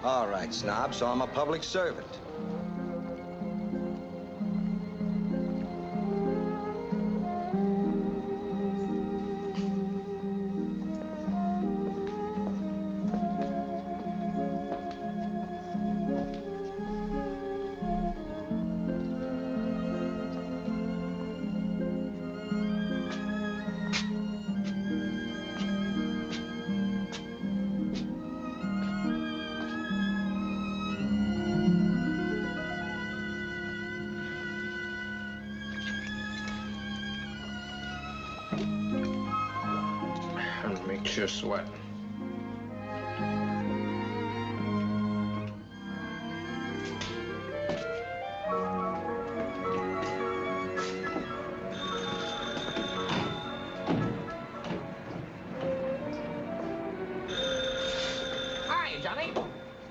All right, Snob, so I'm a public servant. Makes you sweat. Hi, Johnny.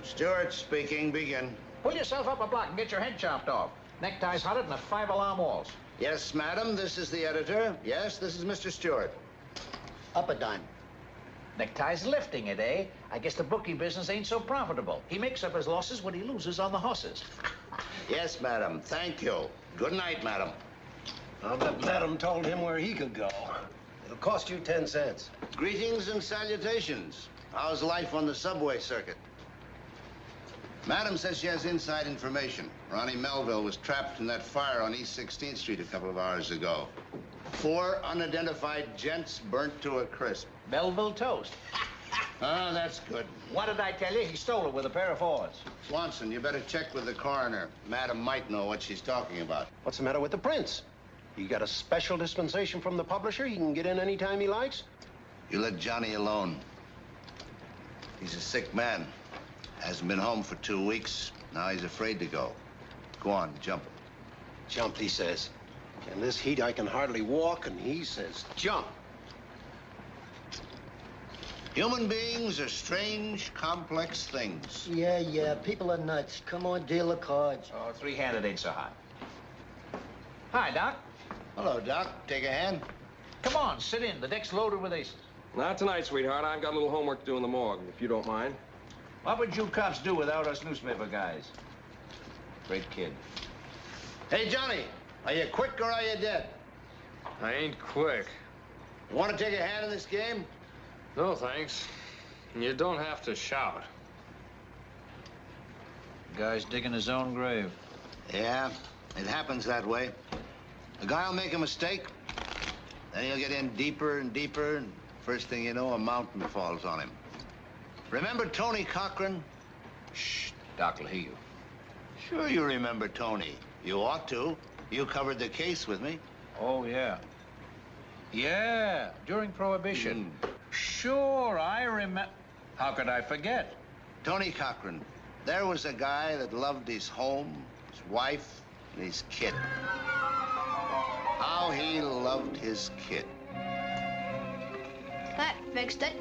Stewart speaking. Begin. Pull yourself up a block and get your head chopped off. Neckties hunted and the 5-alarm walls. Yes, madam, this is the editor. Yes, this is Mr. Stewart. Up a dime. Neckties lifting it, eh? I guess the bookie business ain't so profitable. He makes up his losses when he loses on the horses. Yes, madam. Thank you. Good night, madam. I'll bet madam told him where he could go. It'll cost you 10 cents. Greetings and salutations. How's life on the subway circuit? Madam says she has inside information. Ronnie Melville was trapped in that fire on East 16th Street a couple of hours ago. 4 unidentified gents burnt to a crisp. Melville toast. Ah, that's good. What did I tell you? He stole it with a pair of fours. Swanson, you better check with the coroner. Madam might know what she's talking about. What's the matter with the prince? He got a special dispensation from the publisher. He can get in any time he likes. You let Johnny alone. He's a sick man. Hasn't been home for 2 weeks. Now he's afraid to go. Go on, jump him. Jump, he says. In this heat, I can hardly walk, and he says, jump. Human beings are strange, complex things. Yeah, people are nuts. Come on, deal the cards. Oh, 3-handed ain't so hot. Hi, Doc. Hello, Doc. Take a hand. Come on, sit in. The deck's loaded with aces. Not tonight, sweetheart. I've got a little homework to do in the morgue, if you don't mind. What would you cops do without us newspaper guys? Great kid. Hey, Johnny, are you quick or are you dead? I ain't quick. You want to take a hand in this game? No, thanks. You don't have to shout. Guy's digging his own grave. Yeah, it happens that way. A guy will make a mistake, then he'll get in deeper and deeper, and first thing you know, a mountain falls on him. Remember Tony Cochran? Shh, Doc will hear you. Sure you remember Tony. You ought to. You covered the case with me. Oh, yeah. Yeah, during Prohibition. Sure, I remember. How could I forget? Tony Cochran. There was a guy that loved his home, his wife, and his kid. How he loved his kid. That fixed it.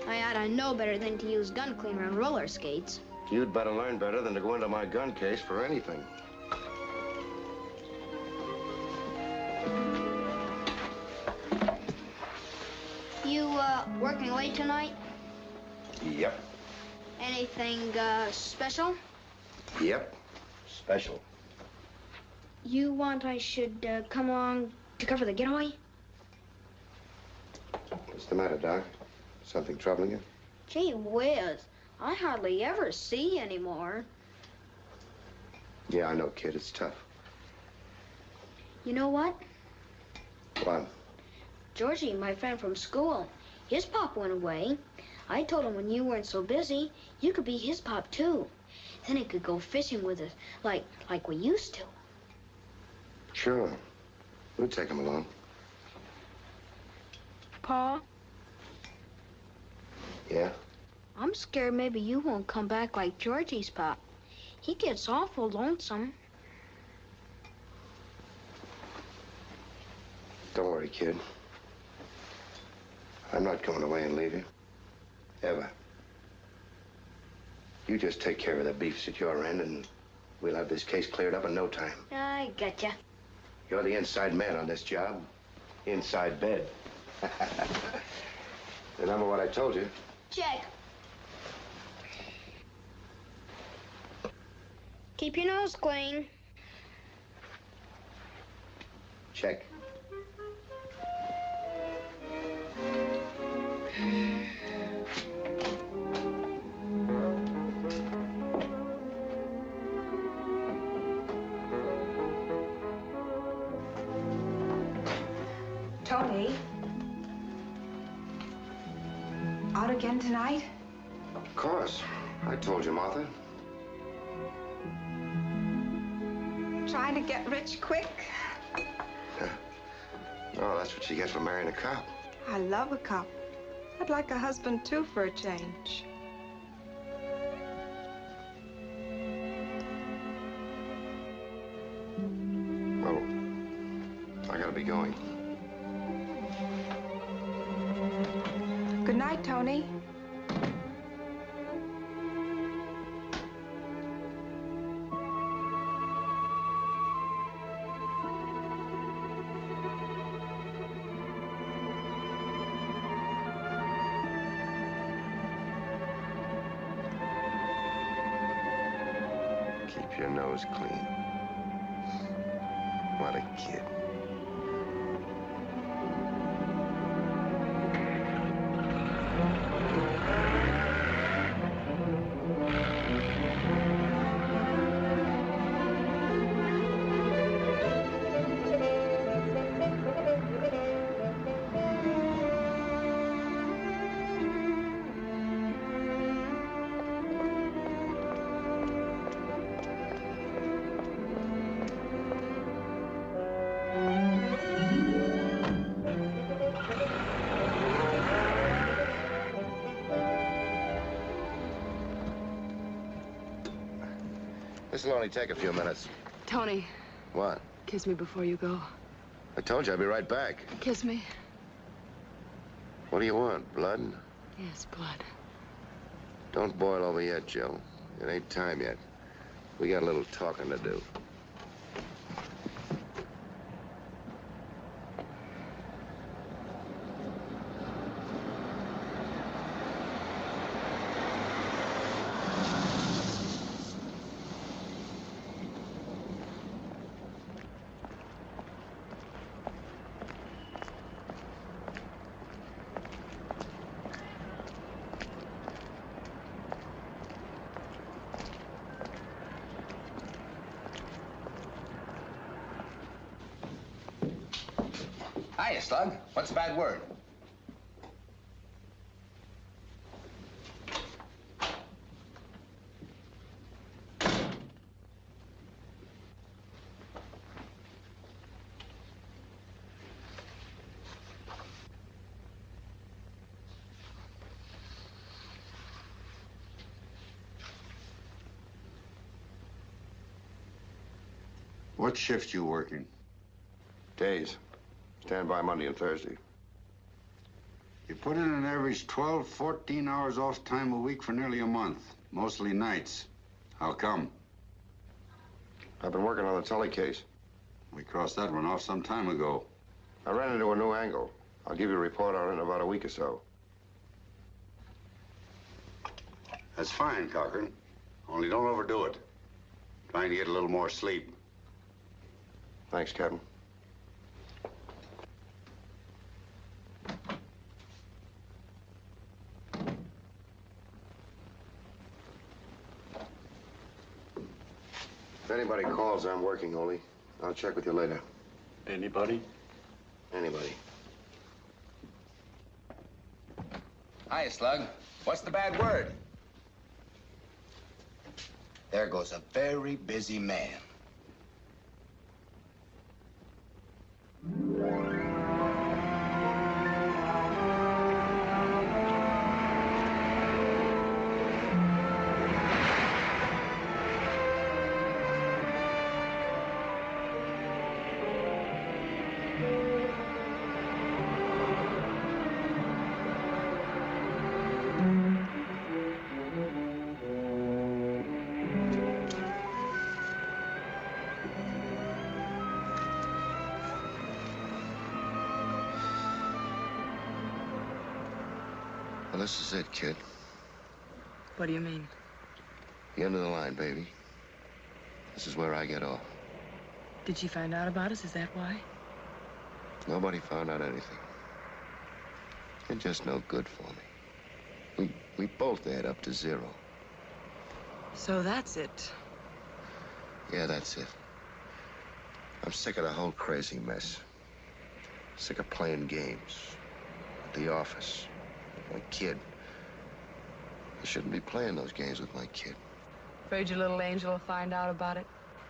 I ought to know better than to use gun cleaner on roller skates. You'd better learn better than to go into my gun case for anything. You, working late tonight? Yep. Anything, special? Yep. Special. You want I should, come along to cover the getaway? What's the matter, Doc? Something troubling you? Gee whiz, I hardly ever see you anymore. Yeah, I know, kid. It's tough. You know what? What? Georgie, my friend from school, his pop went away. I told him when you weren't so busy, you could be his pop, too. Then he could go fishing with us, like we used to. Sure. We'll take him along. Pa? Yeah? I'm scared maybe you won't come back like Georgie's pop. He gets awful lonesome. Don't worry, kid. I'm not going away and leave you. Ever. You just take care of the beefs at your end, and we'll have this case cleared up in no time. I gotcha. You're the inside man on this job. Inside bed. Remember what I told you? Check. Keep your nose clean. Check. Tony? Out again tonight? Of course. I told you, Martha. Trying to get rich quick? Oh, that's what you get for marrying a cop. I love a cop. I'd like a husband, too, for a change. Well, I gotta be going. Good night, Tony. Keep your nose clean. What a kid. This'll only take a few minutes. Tony, What? kiss me before you go. I told you I'd be right back. Kiss me. What do you want, blood? Yes, blood. Don't boil over yet, Jill. It ain't time yet. We got a little talking to do. Hiya, Slug. What's the bad word? What shift you working? Days. Stand by Monday and Thursday. You put in an average 12, 14 hours off time a week for nearly a month. Mostly nights. How come? I've been working on the Tully case. We crossed that one off some time ago. I ran into a new angle. I'll give you a report on it in about a week or so. That's fine, Cochran. Only don't overdo it. Trying to get a little more sleep. Thanks, Captain. If anybody calls, I'm working, Ole. I'll check with you later. Anybody? Anybody. Hiya, Slug. What's the bad word? There goes a very busy man. Well, this is it, kid. What do you mean? The end of the line, baby. This is where I get off. Did she find out about us? Is that why? Nobody found out anything. You're just no good for me. We both add up to 0. So that's it. Yeah, that's it. I'm sick of the whole crazy mess. Sick of playing games. At the office. With my kid. I shouldn't be playing those games with my kid. Afraid your little angel will find out about it?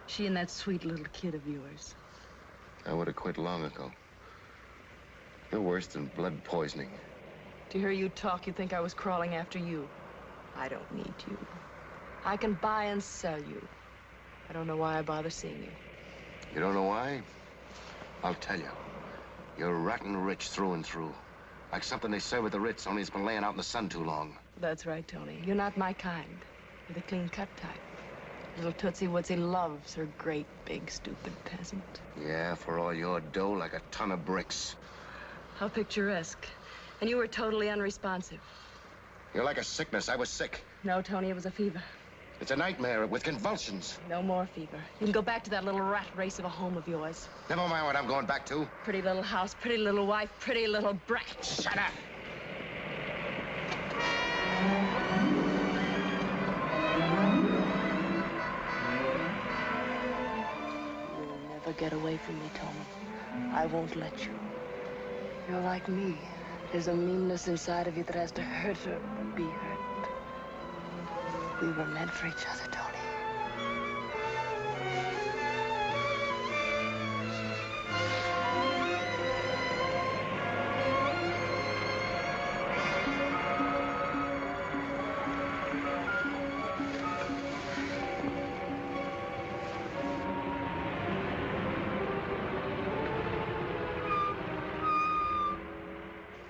She and that sweet little kid of yours. I would have quit long ago. You're worse than blood poisoning. To hear you talk, you'd think I was crawling after you. I don't need you. I can buy and sell you. I don't know why I bother seeing you. You don't know why? I'll tell you. You're rotten rich through and through. Like something they serve at the Ritz, only it's been laying out in the sun too long. That's right, Tony. You're not my kind. You're the clean-cut type. Little Tootsie Wootsy loves her great, big, stupid peasant. Yeah, for all your dough, like a ton of bricks. How picturesque. And you were totally unresponsive. You're like a sickness. I was sick. No, Tony, it was a fever. It's a nightmare with convulsions. No more fever. You can go back to that little rat race of a home of yours. Never mind what I'm going back to. Pretty little house, pretty little wife, pretty little brat. Shut up! You'll never get away from me, Tony. I won't let you. You're like me. There's a meanness inside of you that has to hurt or be hurt. We were meant for each other, Tony.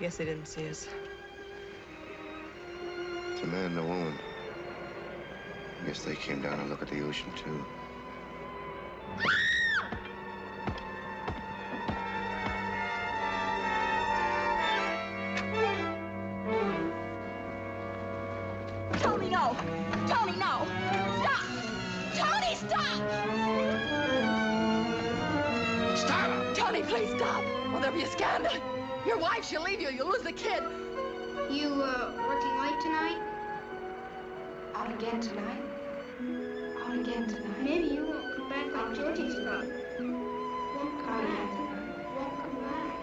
Guess they didn't see us. It's a man and a woman. I guess they came down to look at the ocean, too. Tony, no! Tony, no! Stop! Tony, stop! Stop! Tony, please stop. Will there be a scandal? Your wife, she'll leave you. You'll lose the kid. You, working late tonight? Out again tonight? Out again tonight? Maybe you won't come back like Georgie's about. Won't come back. Won't come back.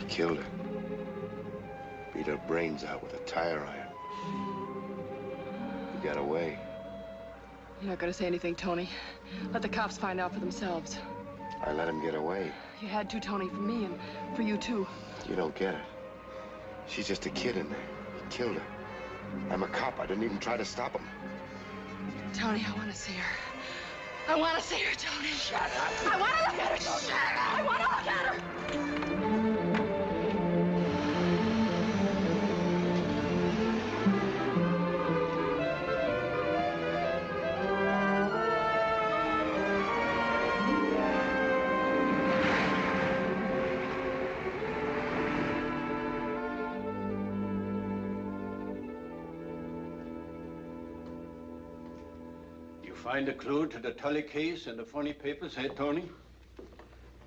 Killed her. Beat her brains out with a tire iron. He got away. You're not gonna say anything, Tony. Let the cops find out for themselves. I let him get away. You had to, Tony, for me and for you, too. You don't get it. She's just a kid in there. He killed her. I'm a cop. I didn't even try to stop him. Tony, I want to see her. I want to see her, Tony. Shut up. I want to look at her. Shut up. I want to look at her. Find a clue to the Tully case in the funny papers, hey, Tony?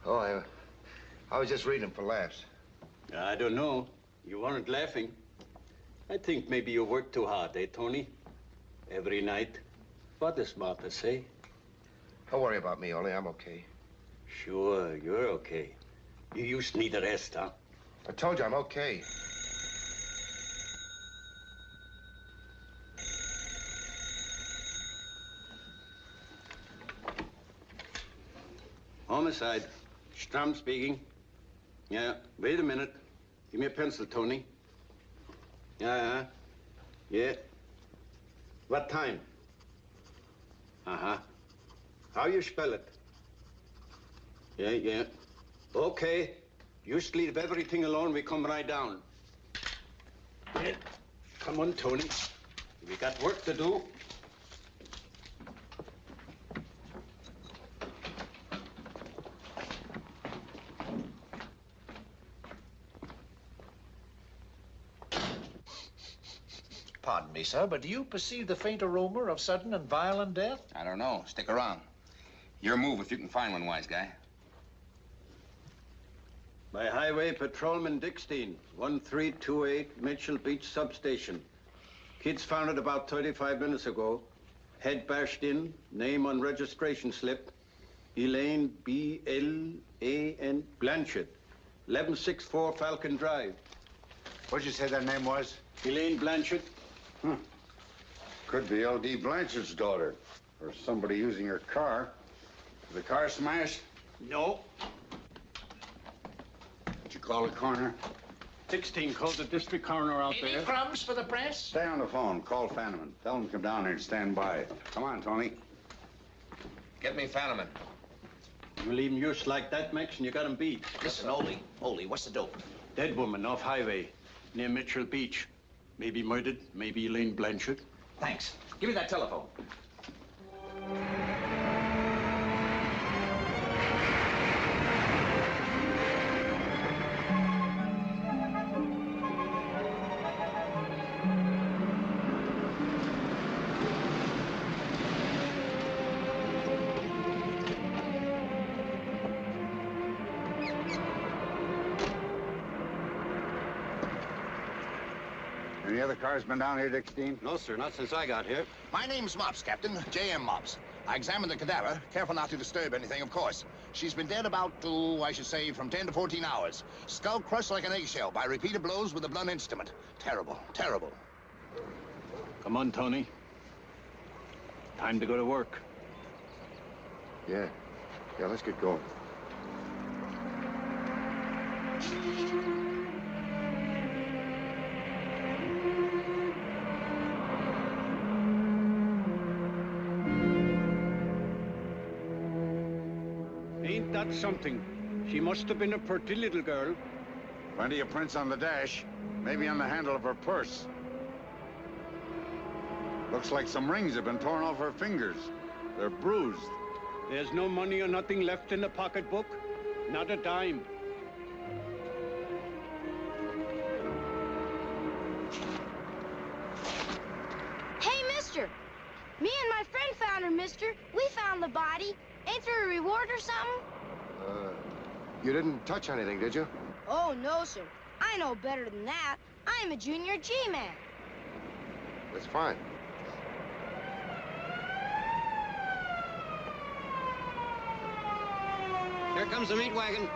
Oh, I was just reading them for laughs. I don't know. You weren't laughing. I think maybe you work too hard, eh, Tony? Every night. What does Martha say? Don't worry about me, Ollie. I'm okay. Sure, you're okay. You just need a rest, huh? I told you I'm okay. Homicide. Stram speaking. Yeah, wait a minute. Give me a pencil, Tony. Yeah. What time? Uh-huh. How you spell it? Yeah. Okay. You just leave everything alone. We come right down. Yeah. Come on, Tony. We got work to do. Pardon me, sir, but do you perceive the faint aroma of sudden and violent death? I don't know. Stick around. Your move if you can find one, wise guy. By Highway Patrolman Dickstein, 1328 Mitchell Beach Substation. Kids found it about 35 minutes ago. Head bashed in, name on registration slip. Elaine B.L.A.N. Blanchard, 1164 Falcon Drive. What'd you say that name was? Elaine Blanchard. Could be L.D. Blanchard's daughter, or somebody using her car. The car smashed? No. Did you call the coroner? 16 called the district coroner out Any there. crumbs for the press? Stay on the phone. Call Fanneman. Tell him to come down here and stand by. Come on, Tony. Get me Fanneman. You leave him used like that, Max, and you got him beat. Listen, Ole, what's the dope? Dead woman off highway, near Mitchell Beach. Maybe murdered, maybe Elaine Blanchard. Thanks. Give me that telephone. Any other cars been down here, Dickstein? No, sir, not since I got here. My name's Mops, Captain. J.M. Mops. I examined the cadaver. Careful not to disturb anything, of course. She's been dead about, I should say, from 10 to 14 hours. Skull crushed like an eggshell by repeated blows with a blunt instrument. Terrible, terrible. Come on, Tony. Time to go to work. Yeah, let's get going. Ain't that something? She must have been a pretty little girl. Plenty of prints on the dash. Maybe on the handle of her purse. Looks like some rings have been torn off her fingers. They're bruised. There's no money or nothing left in the pocketbook. Not a dime. Hey, mister. Me and my friend found her, mister. We found the body. Ain't there a reward or something? You didn't touch anything, did you? Oh, no, sir. I know better than that. I'm a junior G-man. That's fine. Here comes the meat wagon.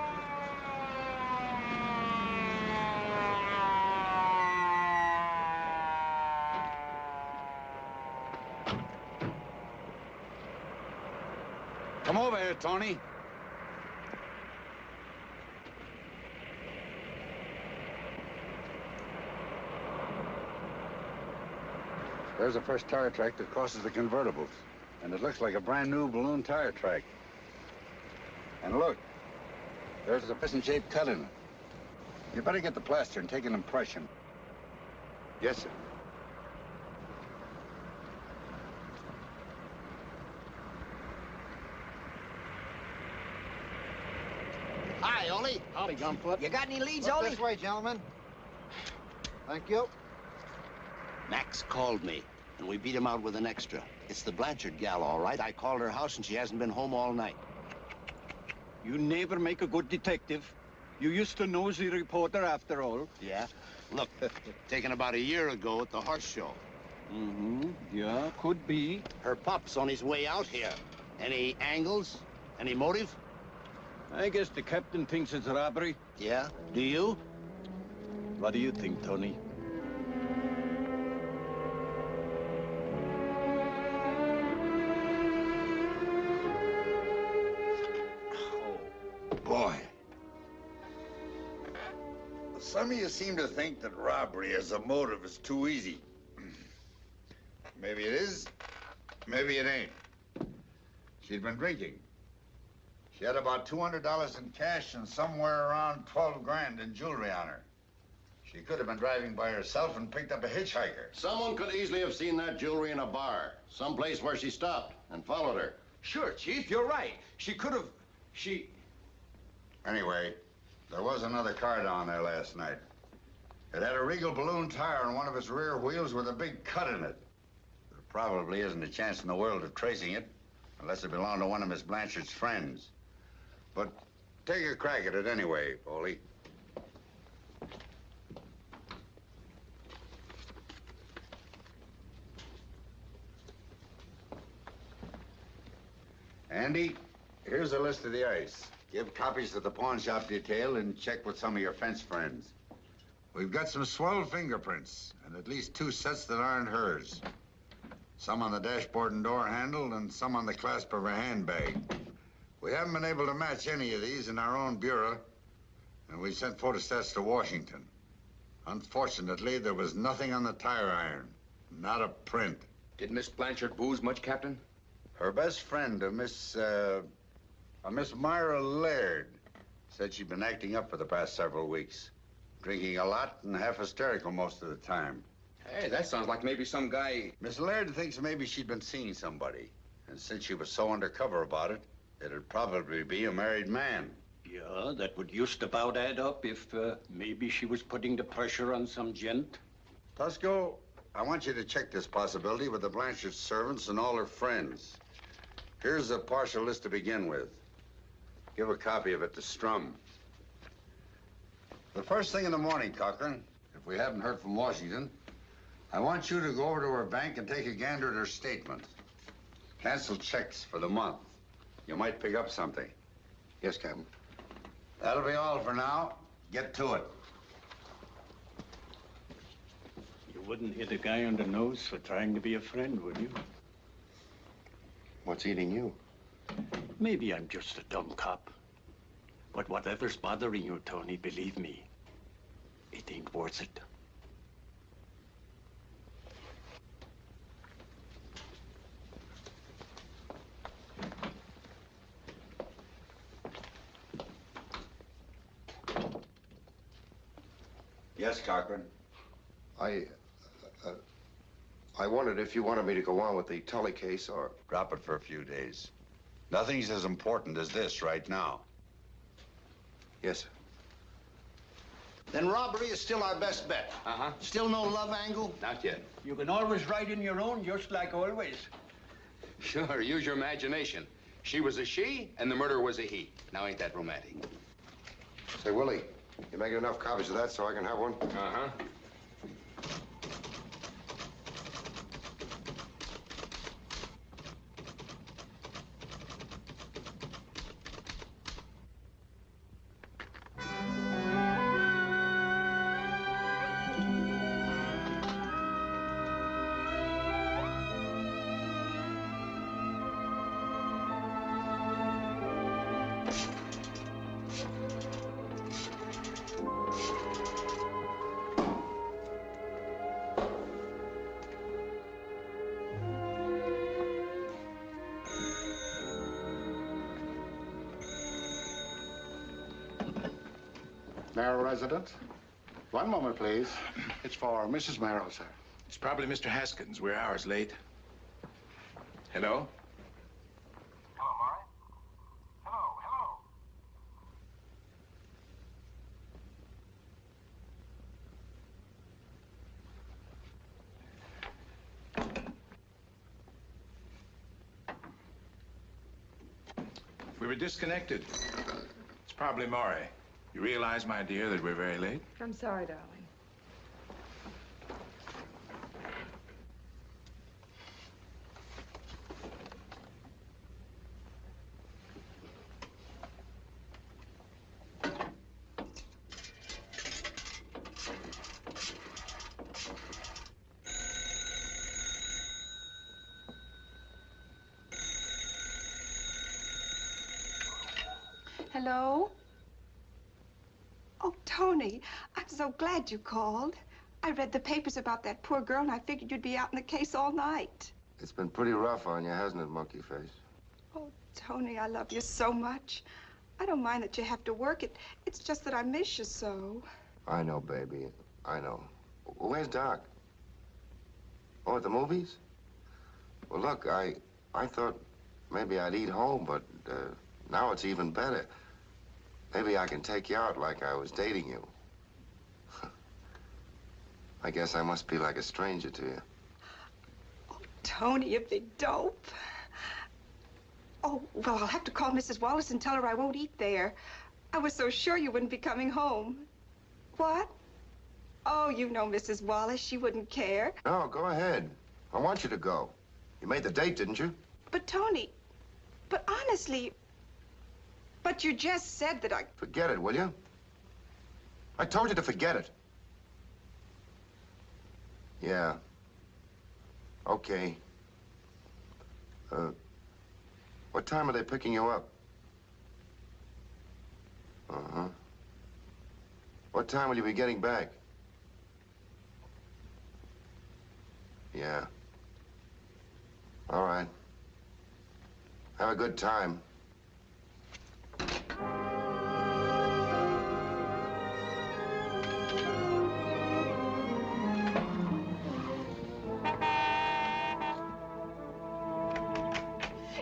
Come over here, Tony. There's the first tire track that crosses the convertibles. And it looks like a brand new balloon tire track. And look, there's a piston-shaped cut in it. You better get the plaster and take an impression. Yes, sir. Hi, Ole. Howdy, Gumfoot. You got any leads, Look Ole? this way, gentlemen. Thank you. Max called me, and we beat him out with an extra. It's the Blanchard gal, all right. I called her house, and she hasn't been home all night. You never make a good detective. You used to nosy reporter after all. Yeah? Look, taken about a year ago at the horse show. Mm-hmm. Yeah, could be. Her pup's on his way out here. Any angles? Any motive? I guess the captain thinks it's a robbery. Yeah? Do you? What do you think, Tony? Boy. Some of you seem to think that robbery as a motive is too easy. Maybe it is, maybe it ain't. She'd been drinking. She had about $200 in cash and somewhere around 12 grand in jewelry on her. She could have been driving by herself and picked up a hitchhiker. Someone could easily have seen that jewelry in a bar, someplace where she stopped and followed her. Sure, Chief, you're right. She could have... Anyway, there was another car down there last night. It had a Regal balloon tire on one of its rear wheels with a big cut in it. There probably isn't a chance in the world of tracing it, unless it belonged to one of Miss Blanchard's friends. But take a crack at it anyway, Paulie. Andy, here's a list of the ice. Give copies to the pawn shop detail and check with some of your fence friends. We've got some swell fingerprints, and at least 2 sets that aren't hers. Some on the dashboard and door handle, and some on the clasp of her handbag. We haven't been able to match any of these in our own bureau, and we sent photostats to Washington. Unfortunately, there was nothing on the tire iron. Not a print. Did Miss Blanchard booze much, Captain? Her best friend, Miss Myra Laird, said she'd been acting up for the past several weeks. Drinking a lot and half hysterical most of the time. Hey, that sounds like maybe some guy... Miss Laird thinks maybe she'd been seeing somebody. And since she was so undercover about it, it'd probably be a married man. Yeah, that would just about add up if maybe she was putting the pressure on some gent. Tusco, I want you to check this possibility with the Blanchard servants and all her friends. Here's a partial list to begin with. Give a copy of it to Strum. The first thing in the morning, Cochran, if we haven't heard from Washington, I want you to go over to her bank and take a gander at her statement. Cancel checks for the month. You might pick up something. Yes, Captain. That'll be all for now. Get to it. You wouldn't hit a guy on the nose for trying to be a friend, would you? What's eating you? Maybe I'm just a dumb cop. But whatever's bothering you, Tony, believe me, it ain't worth it. Yes, Cochran. I wondered if you wanted me to go on with the Tully case or... Drop it for a few days. Nothing's as important as this right now. Yes, sir. Then robbery is still our best bet. Uh-huh. Still no love angle? Not yet. You can always write in your own, just like always. Sure, use your imagination. She was a she, and the murderer was a he. Now, ain't that romantic? Say, Willie, you making enough copies of that so I can have one? Uh-huh. Marrow resident? One moment, please. It's for Mrs. Marrow, sir. It's probably Mr. Haskins. We're hours late. Hello? Hello, Murray? Hello. We were disconnected. It's probably Maury. You realize, my dear, that we're very late? I'm sorry, darling. Hello? Oh, Tony, I'm so glad you called. I read the papers about that poor girl, and I figured you'd be out in the case all night. It's been pretty rough on you, hasn't it, monkey face? Oh, Tony, I love you so much. I don't mind that you have to work. It's just that I miss you so. I know, baby. I know. Where's Doc? Oh, at the movies? Well, look, I thought maybe I'd eat home, but now it's even better. Maybe I can take you out like I was dating you. I guess I must be like a stranger to you. Oh, Tony, you big dope. Oh, well, I'll have to call Mrs. Wallace and tell her I won't eat there. I was so sure you wouldn't be coming home. What? Oh, you know Mrs. Wallace. She wouldn't care. No, go ahead. I want you to go. You made the date, didn't you? But, Tony, but honestly, but you just said that I... Forget it, will you? I told you to forget it. Yeah. Okay. What time are they picking you up? Uh-huh. What time will you be getting back? Yeah. All right. Have a good time.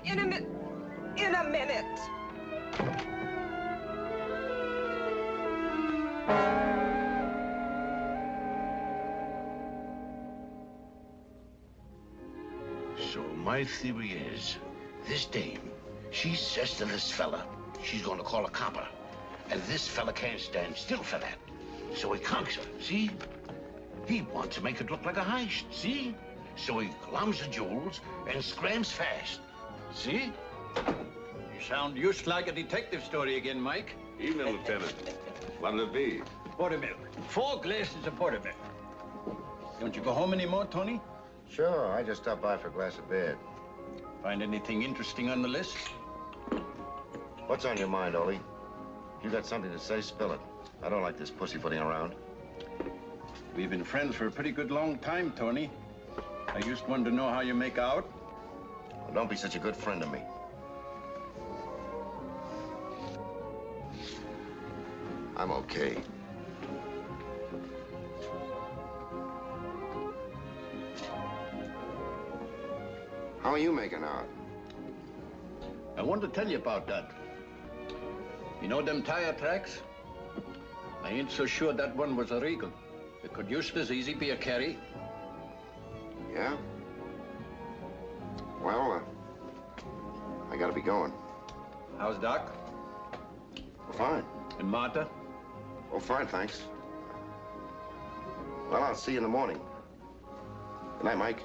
In a minute. So my theory is, this dame, she says to this fella, she's gonna call a copper. And this fella can't stand still for that. So he conks her, see? He wants to make it look like a heist, see? So he glums the jewels and scrams fast, see? You sound used like a detective story again, Mike. Evening, Lieutenant. What'll it be? Buttermilk. 4 glasses of buttermilk. Don't you go home anymore, Tony? Sure, I just stopped by for a glass of beer. Find anything interesting on the list? What's on your mind, Ollie? If you got something to say, spill it. I don't like this pussyfooting around. We've been friends for a pretty good long time, Tony. I just wanted to know how you make out. Well, don't be such a good friend to me. I'm okay. How are you making out? I wanted to tell you about that. You know them tire tracks? I ain't so sure that one was illegal. It could just as easy be a carry. Yeah? Well, I gotta be going. How's Doc? Fine. And Martha? Oh, fine, thanks. Well, I'll see you in the morning. Good night, Mike.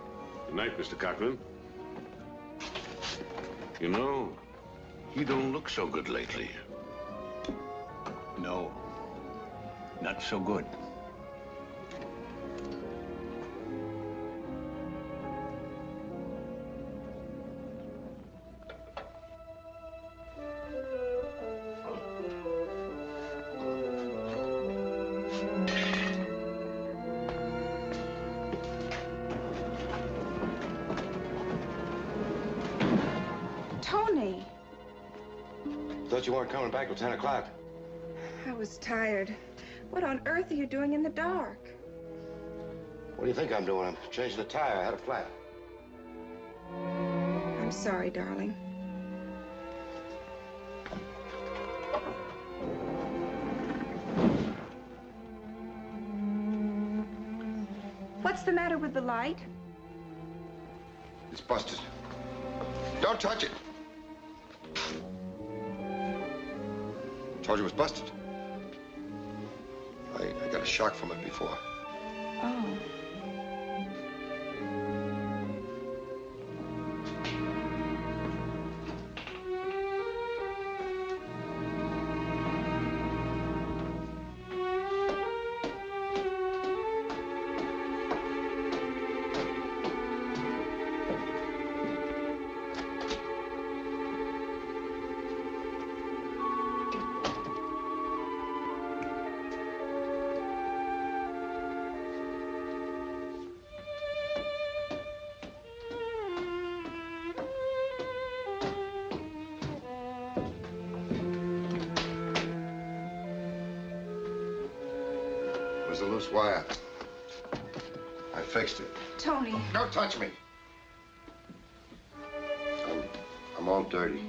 Good night, Mr. Cochran. You know, he don't look so good lately. No. Not so good. Tony, Thought you weren't coming back till 10 o'clock. I was tired. What on earth are you doing in the dark? What do you think I'm doing? I'm changing the tire. I had a flat. I'm sorry, darling. What's the matter with the light? It's busted. Don't touch it. Told you it was busted. I got a shock from it before. Oh. a loose wire. I fixed it. Tony. Don't touch me. I'm all dirty.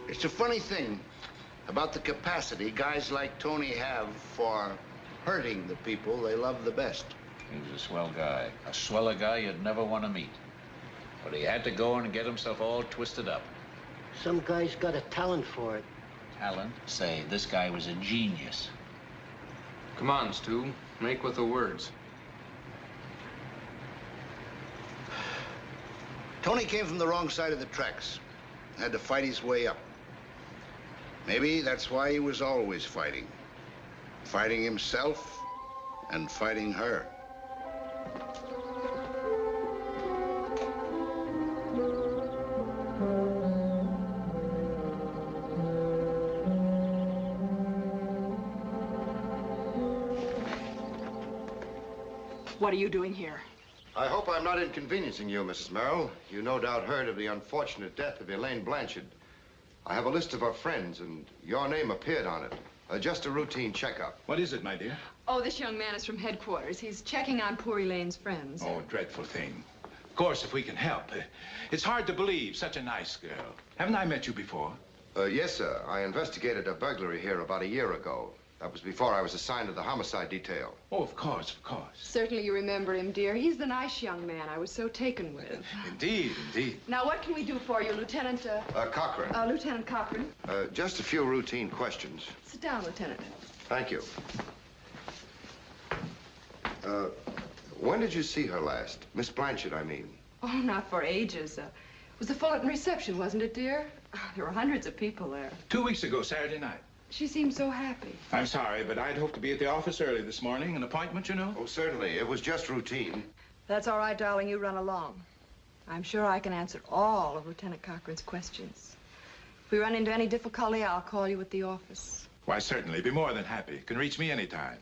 It's a funny thing about the capacity guys like Tony have for hurting the people they love the best. He was a swell guy. A sweller guy you'd never want to meet. But he had to go and get himself all twisted up. Some guy's got a talent for it. Talent? Say, this guy was a genius. Come on, Stu. Make with the words. Tony came from the wrong side of the tracks. Had to fight his way up. Maybe that's why he was always fighting. Fighting himself and fighting her. What are you doing here? I hope I'm not inconveniencing you, Mrs. Merrill. You no doubt heard of the unfortunate death of Elaine Blanchard. I have a list of her friends, and your name appeared on it. Just a routine checkup. What is it, my dear? Oh, this young man is from headquarters. He's checking on poor Elaine's friends. Oh, dreadful thing. Of course, if we can help. It's hard to believe, such a nice girl. Haven't I met you before? Yes, sir. I investigated a burglary here about a year ago. That was before I was assigned to the homicide detail. Oh, of course, of course. Certainly you remember him, dear. He's the nice young man I was so taken with. Indeed, indeed. Now, what can we do for you, Lieutenant? Cochran. Lieutenant Cochran. Just a few routine questions. Sit down, Lieutenant. Thank you. When did you see her last? Miss Blanchard, I mean. Oh, not for ages. It was the Fullerton reception, wasn't it, dear? There were hundreds of people there. 2 weeks ago, Saturday night. She seemed so happy. I'm sorry, but I'd hoped to be at the office early this morning. An appointment, you know? Oh, certainly. It was just routine. That's all right, darling. You run along. I'm sure I can answer all of Lieutenant Cochran's questions. If we run into any difficulty, I'll call you at the office. Why, certainly. Be more than happy. You can reach me anytime.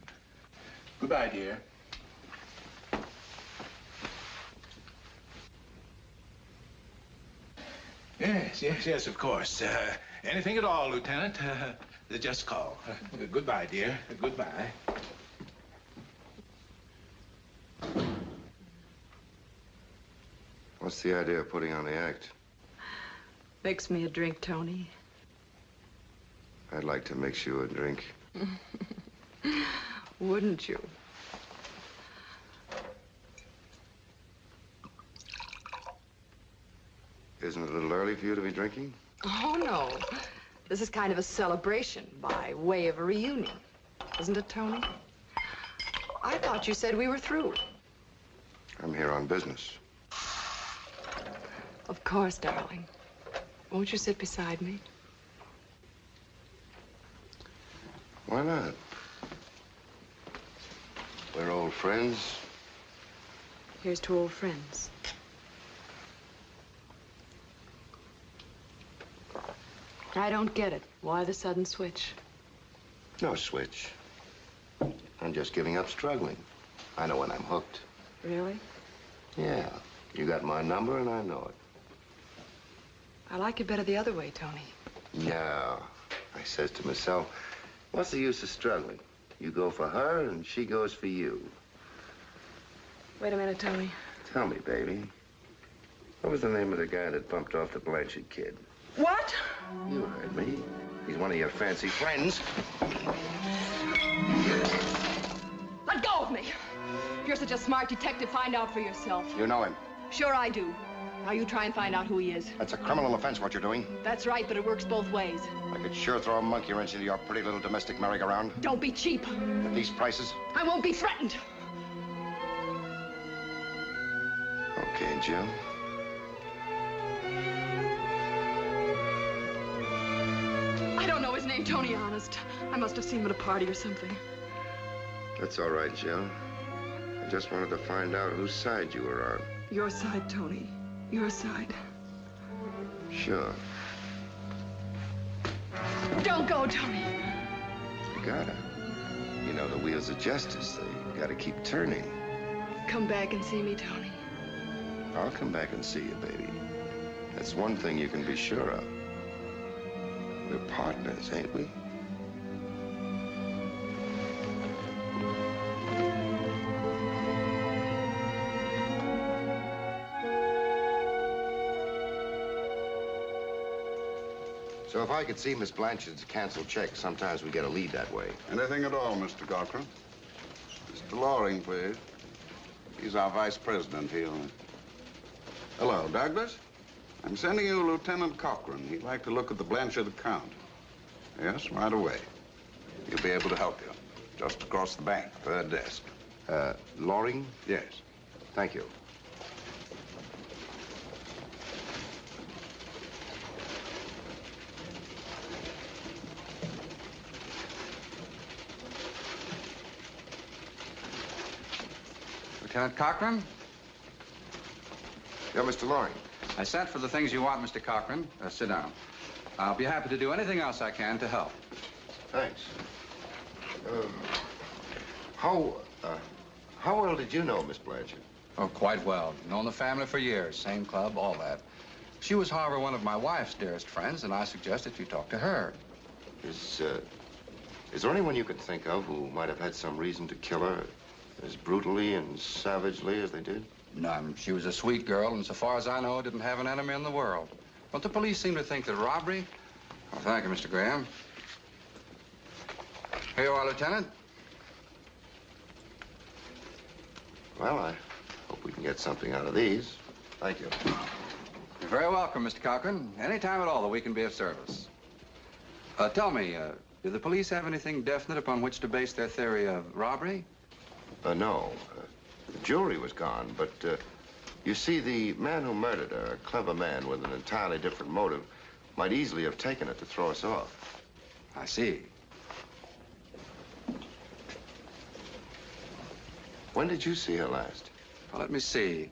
Goodbye, dear. Yes, of course. Anything at all, Lieutenant, just call. Goodbye, dear. Goodbye. What's the idea of putting on the act? Mix me a drink, Tony. I'd like to mix you a drink. Wouldn't you? Isn't it a little early for you to be drinking? Oh, no. This is kind of a celebration by way of a reunion. Isn't it, Tony? I thought you said we were through. I'm here on business. Of course, darling. Won't you sit beside me? Why not? We're old friends. Here's to old friends. I don't get it. Why the sudden switch? No switch. I'm just giving up struggling. I know when I'm hooked. Really? Yeah. You got my number and I know it. I like it better the other way, Tony. No. I says to myself, what's the use of struggling? You go for her and she goes for you. Wait a minute, Tony. Tell me, baby. What was the name of the guy that bumped off the Blanchard kid? What? You heard me. He's one of your fancy friends. Let go of me. If you're such a smart detective, find out for yourself. You know him. Sure I do. Now you try and find out who he is. That's a criminal offense, what you're doing. That's right, but it works both ways. I could sure throw a monkey wrench into your pretty little domestic merry-go-round. Don't be cheap. At these prices? I won't be threatened. Okay, Jim. I don't know his name, Tony, honest. I must have seen him at a party or something. That's all right, Jill. I just wanted to find out whose side you were on. Your side, Tony. Your side. Sure. Don't go, Tony. You gotta. You know, the wheels of justice, they gotta keep turning. Come back and see me, Tony. I'll come back and see you, baby. That's one thing you can be sure of. We're partners, ain't we? So if I could see Miss Blanchard's canceled check, sometimes we get a lead that way. Anything at all, Mr. Cochran. Mr. Loring, please. He's our vice president here. Hello, Douglas. I'm sending you Lieutenant Cochran. He'd like to look at the Blanchard account. Yes, right away. He'll be able to help you. Just across the bank, third desk. Loring? Yes. Thank you. Lieutenant Cochran? Yeah, Mr. Loring. I sent for the things you want, Mr. Cochran. Sit down. I'll be happy to do anything else I can to help. Thanks. How well did you know Miss Blanchard? Oh, quite well. Known the family for years. Same club, all that. She was, however, one of my wife's dearest friends, and I suggested you talk to her. Is there anyone you could think of who might have had some reason to kill her as brutally and savagely as they did? None. She was a sweet girl, and so far as I know, didn't have an enemy in the world. Don't the police seem to think that robbery... Oh, thank you, Mr. Graham. Here you are, Lieutenant. Well, I hope we can get something out of these. Thank you. You're very welcome, Mr. Cochran. Any time at all that we can be of service. Tell me, do the police have anything definite upon which to base their theory of robbery? No. The jewelry was gone, but you see, the man who murdered her, a clever man with an entirely different motive, might easily have taken it to throw us off. I see. When did you see her last? Well, let me see.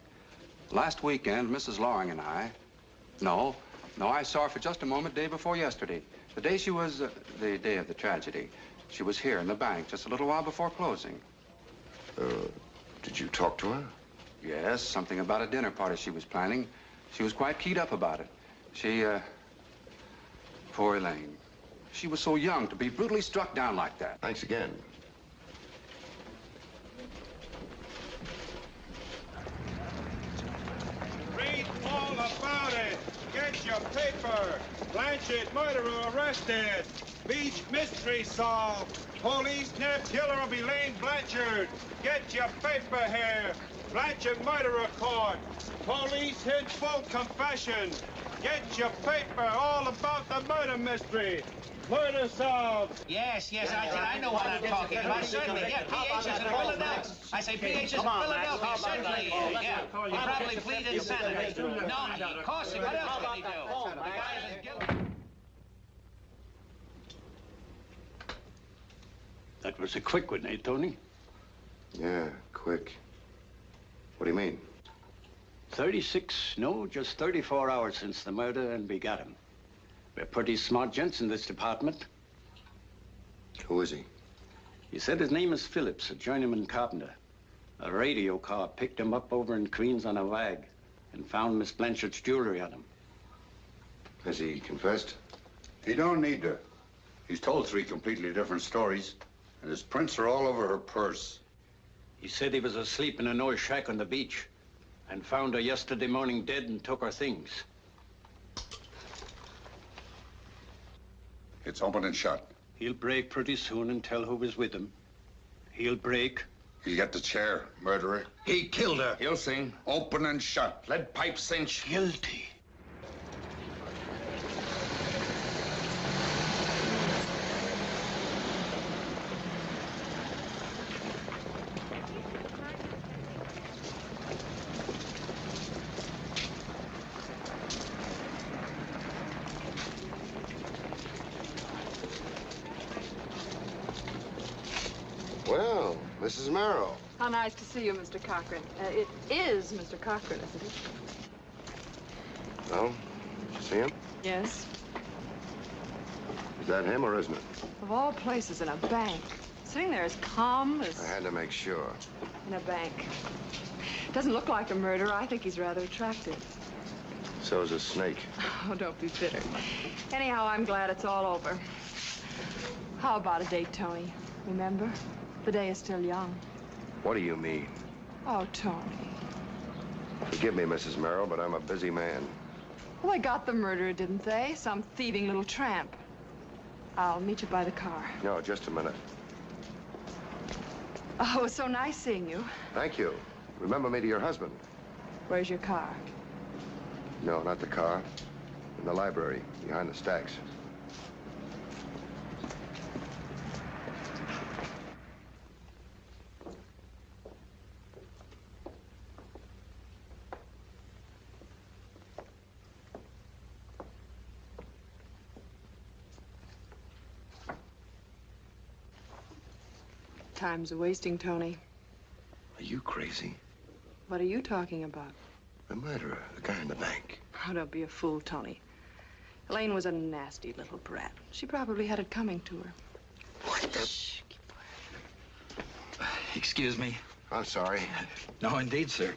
Last weekend, Mrs. Loring and I... No, I saw her for just a moment day before yesterday. The day she was... the day of the tragedy. She was here in the bank just a little while before closing. Did you talk to her? Yes, something about a dinner party she was planning. She was quite keyed up about it. She, poor Elaine. She was so young to be brutally struck down like that. Thanks again. Read all about it. Get your paper. Blanchard murderer arrested. Beach mystery solved. Police nabbed killer of Elaine Blanchard. Get your paper here. Blanchard murderer caught. Police hid full confession. Get your paper all about the murder mystery. Murder solved. Yes, I know what I'm talking about. Certainly, yeah. PH is in Philadelphia. I say PH is in Philadelphia. Certainly, yeah. He probably pleaded insanity. No, of course, what else can he do? The guy is guilty. That was a quick one, eh, Tony? Yeah, quick. What do you mean? 36, no, just 34 hours since the murder, and we got him. We're pretty smart gents in this department. Who is he? He said his name is Phillips, a journeyman carpenter. A radio car picked him up over in Queens on a wag and found Miss Blanchard's jewelry on him. Has he confessed? He don't need to. He's told 3 completely different stories, and his prints are all over her purse. He said he was asleep in an old shack on the beach and found her yesterday morning dead and took her things. It's open and shut. He'll break pretty soon and tell who was with him. He'll break. You get the chair, murderer. He killed her. He'll sing. Open and shut. Lead pipe cinch. Guilty. Well, Mrs. Merrill. How nice to see you, Mr. Cochran. It is Mr. Cochran, isn't it? Well, did you see him? Yes. Is that him or isn't it? Of all places, in a bank. Sitting there as calm as... I had to make sure. In a bank. Doesn't look like a murderer. I think he's rather attractive. So's a snake. Oh, don't be bitter. Anyhow, I'm glad it's all over. How about a date, Tony? Remember? The day is still young. What do you mean? Oh, Tony. Forgive me, Mrs. Merrill, but I'm a busy man. Well, they got the murderer, didn't they? Some thieving little tramp. I'll meet you by the car. No, just a minute. Oh, it was so nice seeing you. Thank you. Remember me to your husband. Where's your car? No, not the car. In the library, behind the stacks. Time's a-wasting, Tony. Are you crazy? What are you talking about? The murderer, the guy in the bank. Oh, don't be a fool, Tony. Elaine was a nasty little brat. She probably had it coming to her. What the? Shh, keep quiet. Excuse me. I'm sorry. No, indeed, sir.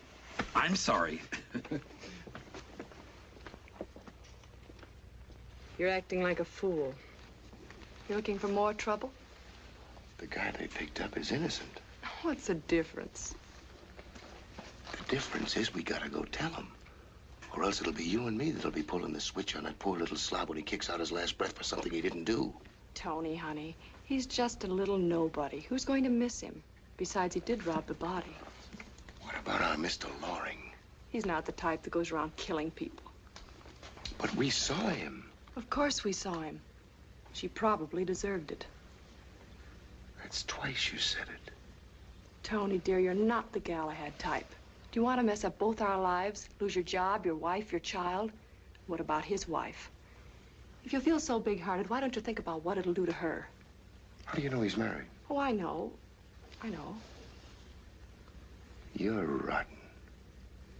I'm sorry. You're acting like a fool. You're looking for more trouble? The guy they picked up is innocent. What's the difference? The difference is we gotta go tell him. Or else it'll be you and me that'll be pulling the switch on that poor little slob when he kicks out his last breath for something he didn't do. Tony, honey, he's just a little nobody. Who's going to miss him? Besides, he did rob the body. What about our Mr. Loring? He's not the type that goes around killing people. But we saw him. Of course we saw him. She probably deserved it. That's twice you said it. Tony, dear, you're not the Galahad type. Do you want to mess up both our lives? Lose your job, your wife, your child? What about his wife? If you feel so big-hearted, why don't you think about what it'll do to her? How do you know he's married? Oh, I know. I know. You're rotten.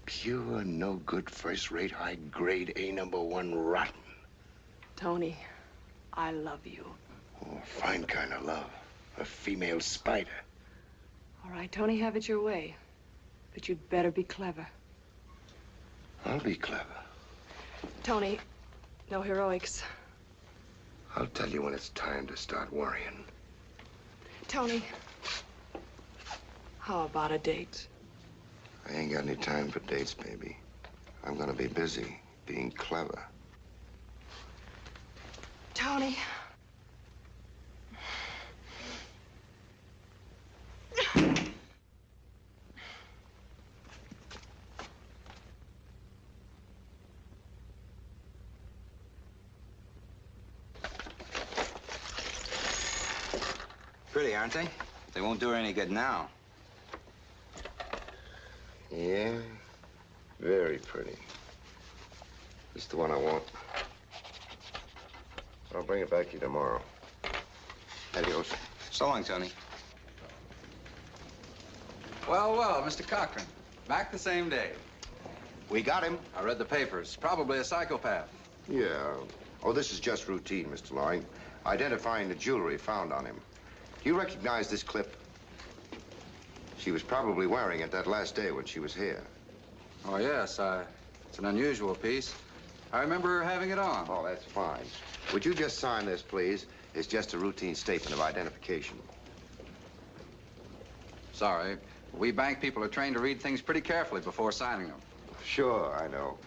Pure, no good, first-rate, high-grade, A1 rotten. Tony, I love you. Oh, a fine kind of love. A female spider. All right, Tony, have it your way. But you'd better be clever. I'll be clever. Tony, no heroics. I'll tell you when it's time to start worrying. Tony, how about a date? I ain't got any time for dates, baby. I'm gonna be busy being clever. Tony. Pretty, aren't they? They won't do her any good now. Yeah, very pretty. This is the one I want. I'll bring it back to you tomorrow. Adios. So long, Tony. Well, well, Mr. Cochran. Back the same day. We got him. I read the papers. Probably a psychopath. Yeah. Oh, this is just routine, Mr. Loring. Identifying the jewelry found on him. Do you recognize this clip? She was probably wearing it that last day when she was here. Oh, yes. It's an unusual piece. I remember her having it on. Oh, that's fine. Would you just sign this, please? It's just a routine statement of identification. Sorry. We bank people are trained to read things pretty carefully before signing them. Sure, I know.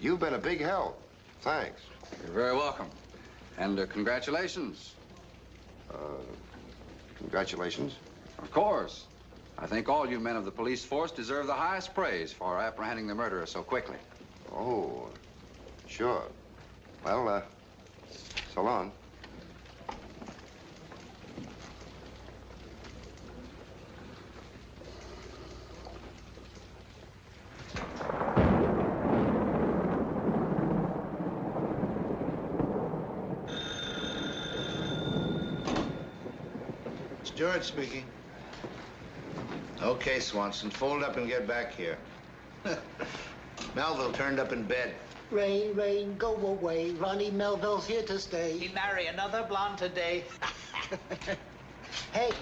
You've been a big help. Thanks. You're very welcome. And congratulations. Congratulations. Of course. I think all you men of the police force deserve the highest praise for apprehending the murderer so quickly. Oh, sure. Well, so long. Stewart speaking. Okay, Swanson, fold up and get back here. Melville turned up in bed. Rain, rain, go away. Ronnie Melville's here to stay. He marry another blonde today. Hey,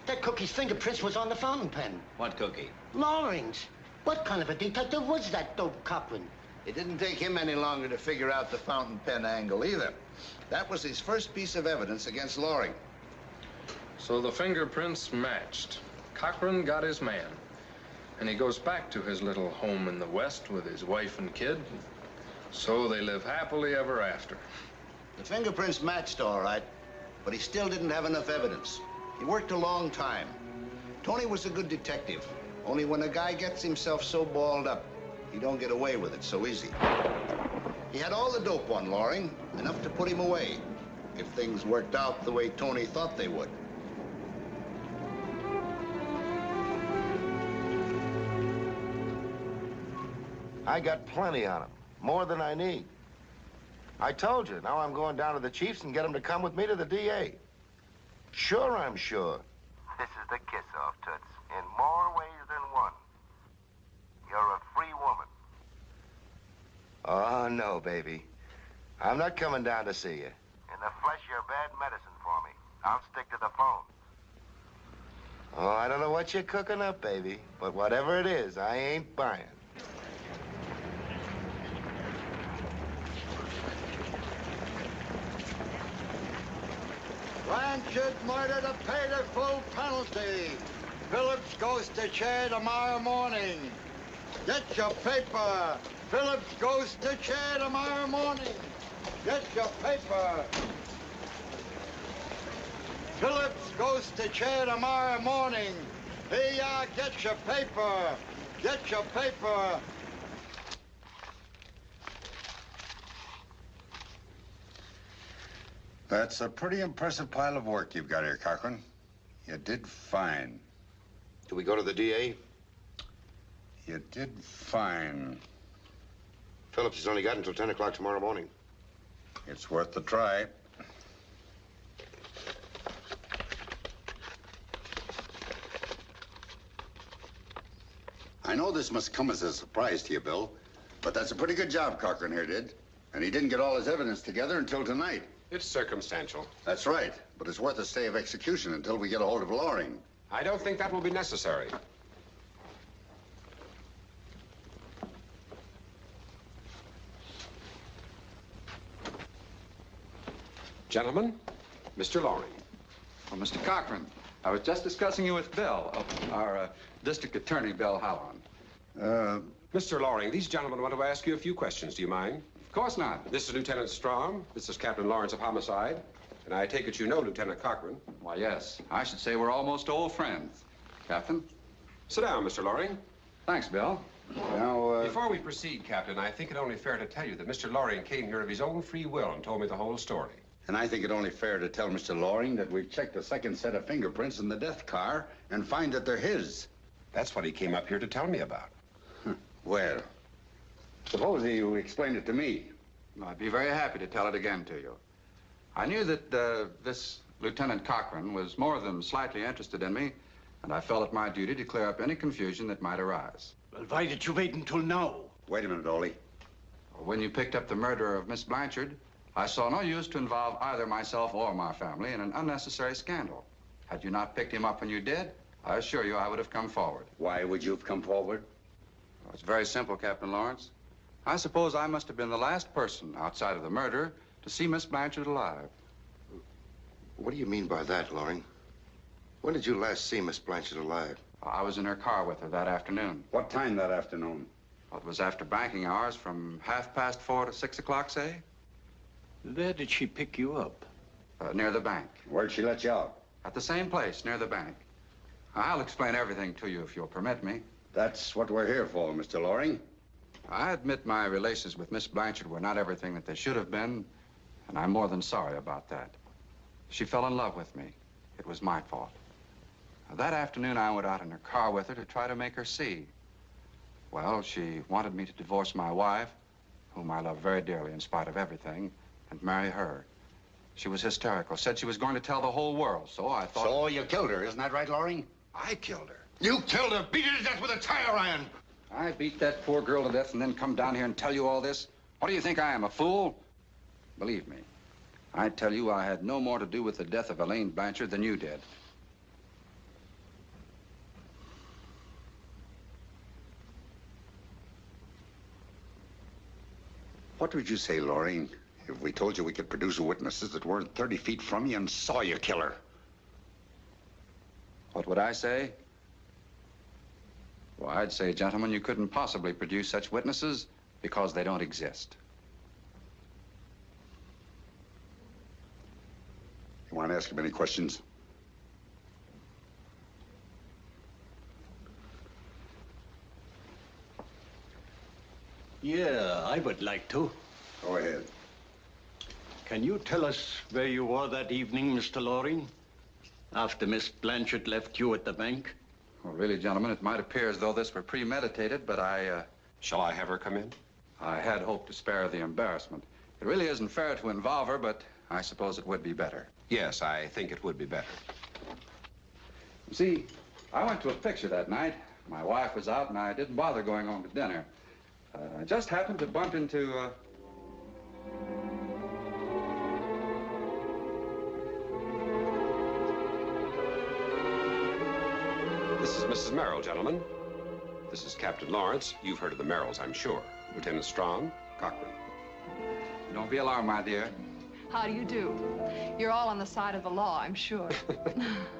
that cookie's fingerprints was on the fountain pen. What cookie? Loring's. What kind of a detective was that dope Cochran? It didn't take him any longer to figure out the fountain pen angle either. That was his first piece of evidence against Loring. So the fingerprints matched. Cochran got his man. And he goes back to his little home in the West with his wife and kid. So they live happily ever after. The fingerprints matched all right, but he still didn't have enough evidence. He worked a long time. Tony was a good detective. Only when a guy gets himself so balled up, he don't get away with it so easy. He had all the dope on Loring, enough to put him away, if things worked out the way Tony thought they would. I got plenty on him, more than I need. I told you, now I'm going down to the chiefs and get him to come with me to the DA. Sure, I'm sure. This is the kiss-off, Toots. In more ways than one. You're a free woman. Oh, no, baby. I'm not coming down to see you. In the flesh, you're bad medicine for me. I'll stick to the phone. Oh, I don't know what you're cooking up, baby, but whatever it is, I ain't buying. Blanchard murder to pay the full penalty. Phillips goes to chair tomorrow morning. Get your paper. Phillips goes to chair tomorrow morning. Get your paper. Phillips goes to chair tomorrow morning. Here you are, get your paper. Get your paper. That's a pretty impressive pile of work you've got here, Cochran. You did fine. Do we go to the DA? You did fine. Phillips has only got until 10 o'clock tomorrow morning. It's worth the try. I know this must come as a surprise to you, Bill, but that's a pretty good job Cochran here did. And he didn't get all his evidence together until tonight. It's circumstantial. That's right, but it's worth a stay of execution until we get a hold of Loring. I don't think that will be necessary. Gentlemen, Mr. Loring. Well, Mr. Cochran, I was just discussing you with Bill, our district attorney, Bill Howland. Mr. Loring, these gentlemen want to ask you a few questions. Do you mind? Of course not. This is Lieutenant Strom. This is Captain Lawrence of Homicide. And I take it you know Lieutenant Cochran. Why, yes. I should say we're almost old friends. Captain? Sit down, Mr. Loring. Thanks, Bill. Now, Before we proceed, Captain, I think it only fair to tell you that Mr. Loring came here of his own free will and told me the whole story. And I think it only fair to tell Mr. Loring that we've checked the second set of fingerprints in the death car and find that they're his. That's what he came up here to tell me about. Well, suppose you explained it to me. I'd be very happy to tell it again to you. I knew that this Lieutenant Cochran was more than slightly interested in me, and I felt it my duty to clear up any confusion that might arise. Well, why did you wait until now? Wait a minute, Ollie. When you picked up the murder of Miss Blanchard, I saw no use to involve either myself or my family in an unnecessary scandal. Had you not picked him up when you did, I assure you I would have come forward. Why would you have come forward? Well, it's very simple, Captain Lawrence. I suppose I must have been the last person outside of the murder to see Miss Blanchard alive. What do you mean by that, Loring? When did you last see Miss Blanchard alive? I was in her car with her that afternoon. What time that afternoon? Well, it was after banking hours from 4:30 to 6 o'clock, say. Where did she pick you up? Near the bank. Where'd she let you out? At the same place, near the bank. I'll explain everything to you if you'll permit me. That's what we're here for, Mr. Loring. I admit my relations with Miss Blanchard were not everything that they should have been, and I'm more than sorry about that. She fell in love with me. It was my fault. That afternoon, I went out in her car with her to try to make her see. Well, she wanted me to divorce my wife, whom I love very dearly in spite of everything, and marry her. She was hysterical, said she was going to tell the whole world, so I thought... So you killed her, isn't that right, Loring? I killed her. You killed her! Beat her to death with a tire iron! I beat that poor girl to death and then come down here and tell you all this? What do you think I am, a fool? Believe me, I tell you I had no more to do with the death of Elaine Blanchard than you did. What would you say, Loring, if we told you we could produce witnesses that weren't 30 feet from you and saw you kill her? What would I say? Well, I'd say, gentlemen, you couldn't possibly produce such witnesses because they don't exist. You want to ask him any questions? Yeah, I would like to. Go ahead. Can you tell us where you were that evening, Mr. Loring? After Miss Blanchard left you at the bank? Well, really, gentlemen, it might appear as though this were premeditated, but Shall I have her come in? I had hoped to spare her the embarrassment. It really isn't fair to involve her, but I suppose it would be better. Yes, I think it would be better. You see, I went to a picture that night. My wife was out, and I didn't bother going home to dinner. I just happened to bump into, This is Mrs. Merrill, gentlemen. This is Captain Lawrence. You've heard of the Merrills, I'm sure. Lieutenant Strong, Cochran. Don't be alarmed, my dear. How do you do? You're all on the side of the law, I'm sure.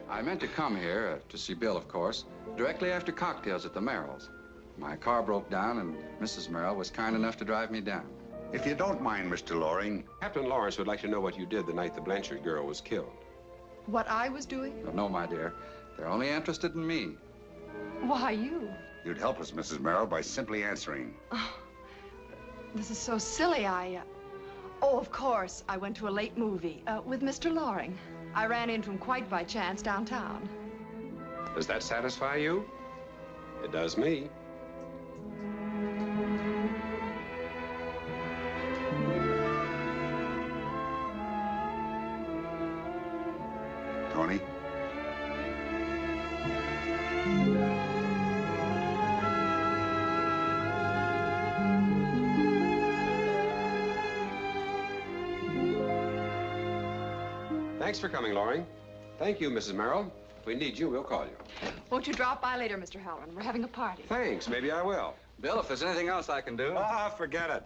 I meant to come here, to see Bill, of course, directly after cocktails at the Merrills. My car broke down, and Mrs. Merrill was kind enough to drive me down. If you don't mind, Mr. Loring. Captain Lawrence would like to know what you did the night the Blanchard girl was killed. What I was doing? Oh, no, my dear. They're only interested in me. Why, you? You'd help us, Mrs. Merrill, by simply answering. Oh, this is so silly. Oh, of course. I went to a late movie with Mr. Loring. I ran into him quite by chance downtown. Does that satisfy you? It does me. Tony? Thanks for coming, Loring. Thank you, Mrs. Merrill. If we need you, we'll call you. Won't you drop by later, Mr. Halloran? We're having a party. Thanks. Maybe I will. Bill, if there's anything else I can do... Ah, forget it.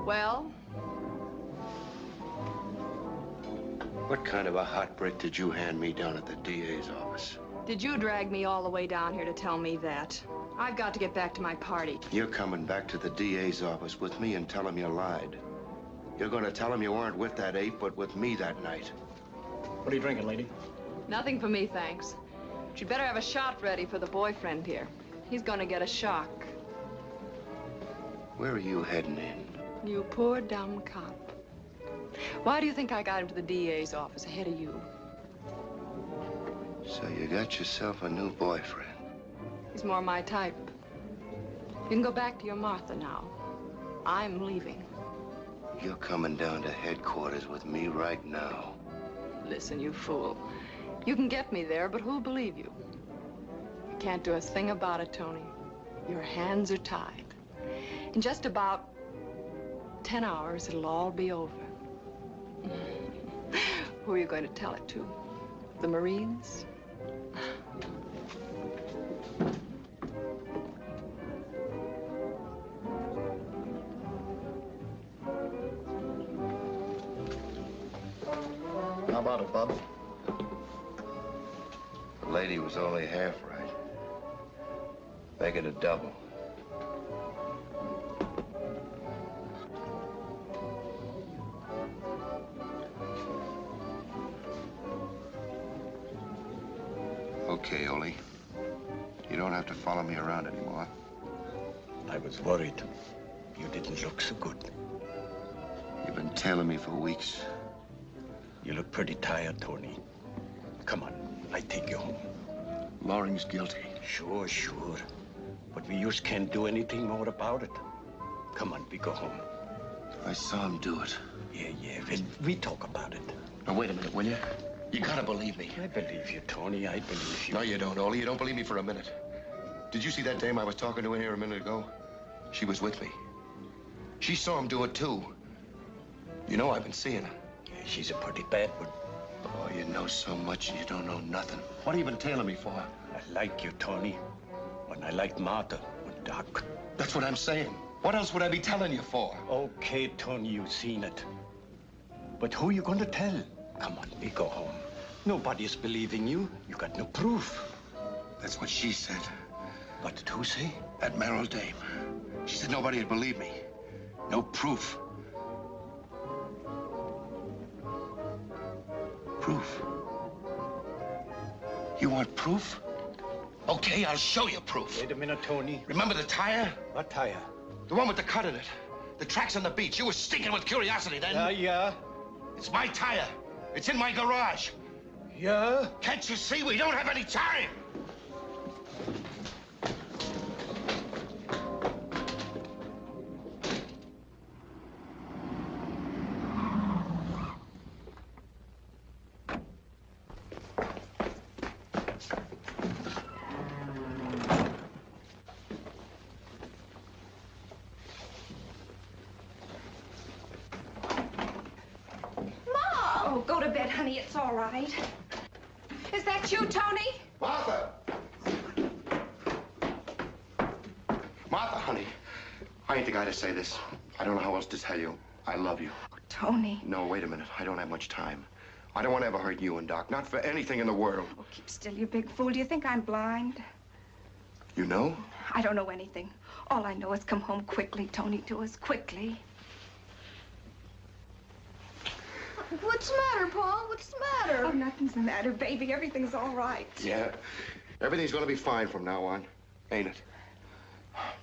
Well? What kind of a hot brick did you hand me down at the DA's office? Did you drag me all the way down here to tell me that? I've got to get back to my party. You're coming back to the DA's office with me and tell him you lied. You're going to tell him you weren't with that ape, but with me that night. What are you drinking, lady? Nothing for me, thanks. But you'd better have a shot ready for the boyfriend here. He's going to get a shock. Where are you heading in? You poor dumb cop. Why do you think I got into the DA's office ahead of you? So you got yourself a new boyfriend. He's more my type. You can go back to your Martha now. I'm leaving. You're coming down to headquarters with me right now. Listen, you fool. You can get me there, but who'll believe you? You can't do a thing about it, Tony. Your hands are tied. In just about 10 hours, it'll all be over. Who are you going to tell it to? The Marines? How about it, Bub? The lady was only half right. Make it a double. Okay, Ole. You don't have to follow me around anymore. I was worried. You didn't look so good. You've been tailing me for weeks. You look pretty tired, Tony. Come on, I take you home. Loring's guilty. Sure. But we just can't do anything more about it. Come on, we go home. I saw him do it. Yeah, we talk about it. Now, wait a minute, will you? You gotta believe me. I believe you, Tony. I believe you. No, you don't, Ole. You don't believe me for a minute. Did you see that dame I was talking to in here a minute ago? She was with me. She saw him do it, too. You know I've been seeing her. Yeah, she's a pretty bad one. Oh, you know so much and you don't know nothing. What have you been tailing me for? I like you, Tony. When I liked Martha and Doc. That's what I'm saying. What else would I be telling you for? Okay, Tony, you've seen it. But who you gonna tell? Come on, we go home. Nobody's believing you. You got no proof. That's what she said. What did who say? That Merrill dame. She said nobody would believe me. No proof. Proof? You want proof? Okay, I'll show you proof. Wait a minute, Tony. Remember the tire? What tire? The one with the cut in it. The tracks on the beach. You were stinking with curiosity then. Yeah. It's my tire. It's in my garage. Yeah? Can't you see we don't have any time? Oh, go to bed, honey. It's all right. Is that you, Tony? Martha! Martha, honey. I ain't the guy to say this. I don't know how else to tell you. I love you. Oh, Tony. No, wait a minute. I don't have much time. I don't want to ever hurt you and Doc. Not for anything in the world. Oh, keep still, you big fool. Do you think I'm blind? You know? I don't know anything. All I know is come home quickly, Tony, to us, quickly. What's the matter, Paul? What's the matter? Oh, nothing's the matter, baby. Everything's all right. Yeah. Everything's gonna be fine from now on. Ain't it?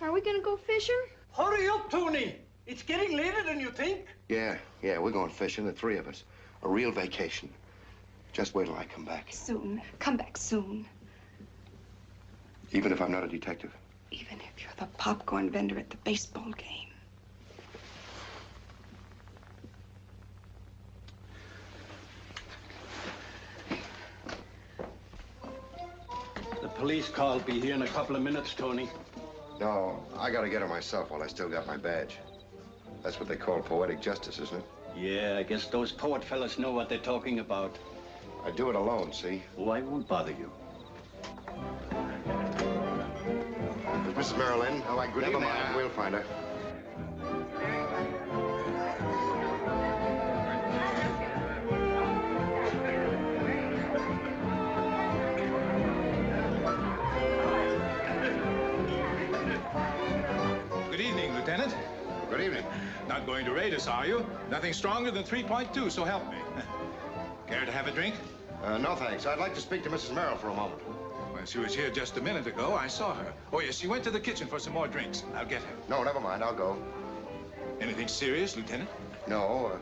Are we gonna go fishing? Hurry up, Tony. It's getting later than you think. Yeah, we're going fishing, the three of us. A real vacation. Just wait till I come back. Soon. Come back soon. Even if I'm not a detective? Even if you're the popcorn vendor at the baseball game. The police car will be here in a couple of minutes, Tony. No, I gotta get her myself while I still got my badge. That's what they call poetic justice, isn't it? Yeah, I guess those poet fellas know what they're talking about. I do it alone, see? Oh, I won't bother you. Mrs. Marilyn? Oh, good Never evening. mind, we'll find her. Good evening, Lieutenant. Good evening. Not going to raid us, are you? Nothing stronger than 3.2, so help me. Care to have a drink? No, thanks. I'd like to speak to Mrs. Merrill for a moment. Well, she was here just a minute ago. I saw her. Oh, yes, she went to the kitchen for some more drinks. I'll get her. No, never mind. I'll go. Anything serious, Lieutenant? No.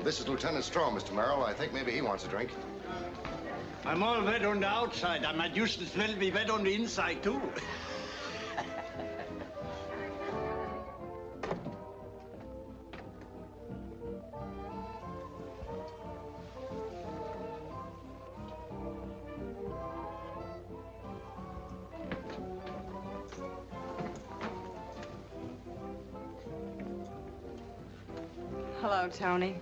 This is Lieutenant Straw, Mr. Merrill. I think maybe he wants a drink. I'm all wet on the outside. I might just as well be wet on the inside, too. Hello, Tony.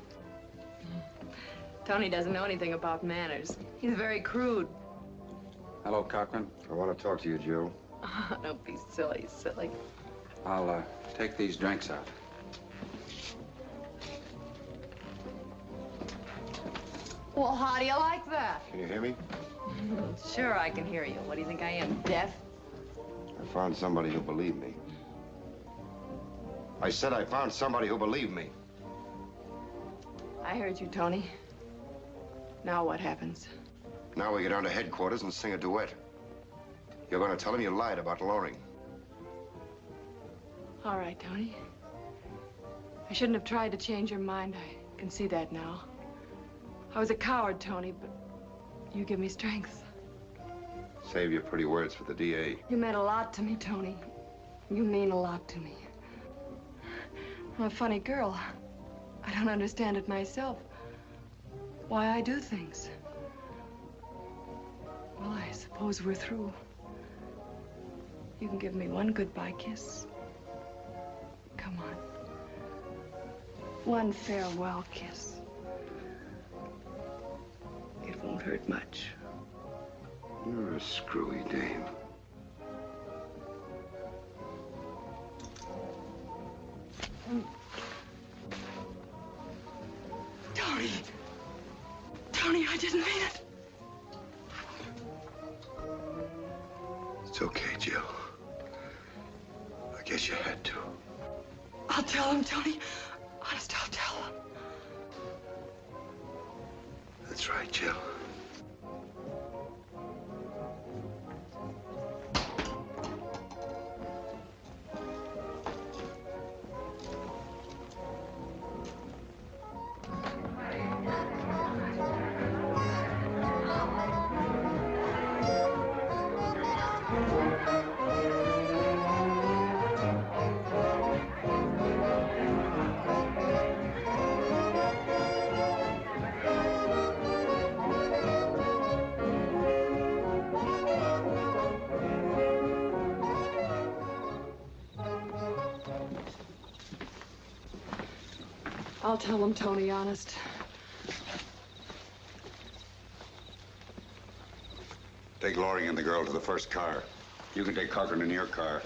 Tony doesn't know anything about manners. He's very crude. Hello, Cochran. I want to talk to you, Joe. Oh, don't be silly, silly. I'll take these drinks out. Well, how do you like that? Can you hear me? Sure, I can hear you. What do you think I am, deaf? I found somebody who believed me. I said I found somebody who believed me. I heard you, Tony. Now what happens? Now we get down to headquarters and sing a duet. You're going to tell him you lied about Loring. All right, Tony. I shouldn't have tried to change your mind. I can see that now. I was a coward, Tony, but you give me strength. Save your pretty words for the DA. You meant a lot to me, Tony. You mean a lot to me. I'm a funny girl. I don't understand it myself. Why I do things. Well, I suppose we're through. You can give me one goodbye kiss. Come on. One farewell kiss. It won't hurt much. You're a screwy dame. Tony! Tony, I didn't mean it. It's okay, Jill. I guess you had to. I'll tell him, Tony. Honest, I'll tell him. That's right, Jill. I'll tell him, Tony, honest. Take Loring and the girl to the first car. You can take Cochran in your car.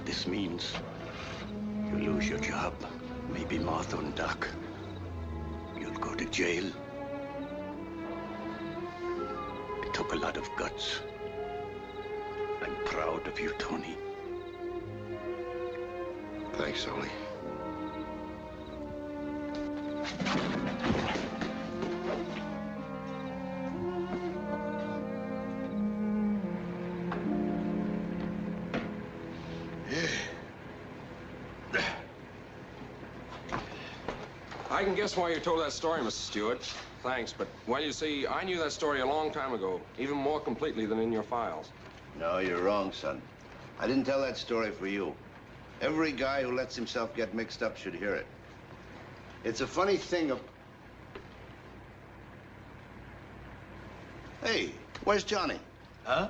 This means you lose your job, maybe Martha and Doc. You'll go to jail. It took a lot of guts. I'm proud of you, Tony. Thanks, Ollie. I can guess why you told that story, Mrs. Stewart. Thanks, but, well, you see, I knew that story a long time ago, even more completely than in your files. No, you're wrong, son. I didn't tell that story for you. Every guy who lets himself get mixed up should hear it. It's a funny thing of... Hey, where's Johnny? Huh?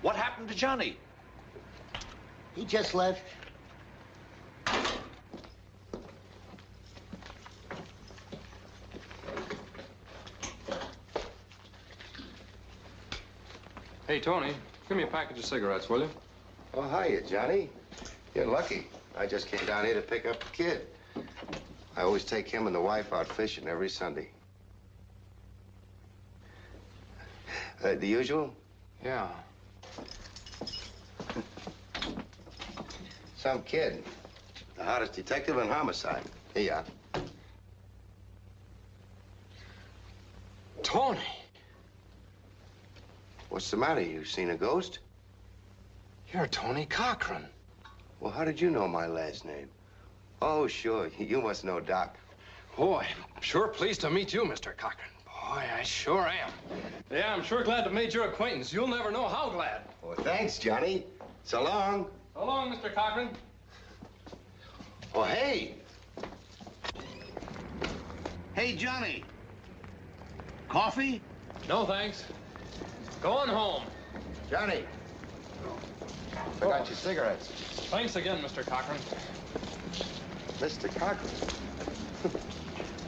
What happened to Johnny? He just left. Hey, Tony, give me a package of cigarettes, will you? Oh, hiya, Johnny. You're lucky. I just came down here to pick up the kid. I always take him and the wife out fishing every Sunday. The usual? Yeah. Some kid. The hottest detective in homicide. Here you are. Tony! What's the matter? You seen a ghost? You're Tony Cochran. Well, how did you know my last name? Oh, sure. You must know Doc. Boy, I'm sure pleased to meet you, Mr. Cochran. Boy, I sure am. Yeah, I'm sure glad to make your acquaintance. You'll never know how glad. Well, thanks, Johnny. So long. So long, Mr. Cochran. Oh, hey. Hey, Johnny. Coffee? No, thanks. Going home. Johnny. I got your cigarettes. Thanks again, Mr. Cochran. Mr. Cochran?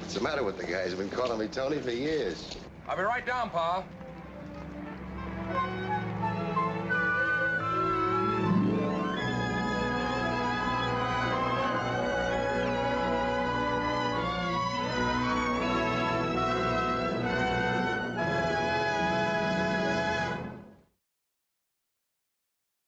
What's the matter with the guy? He's been calling me Tony for years. I'll be right down, Pa.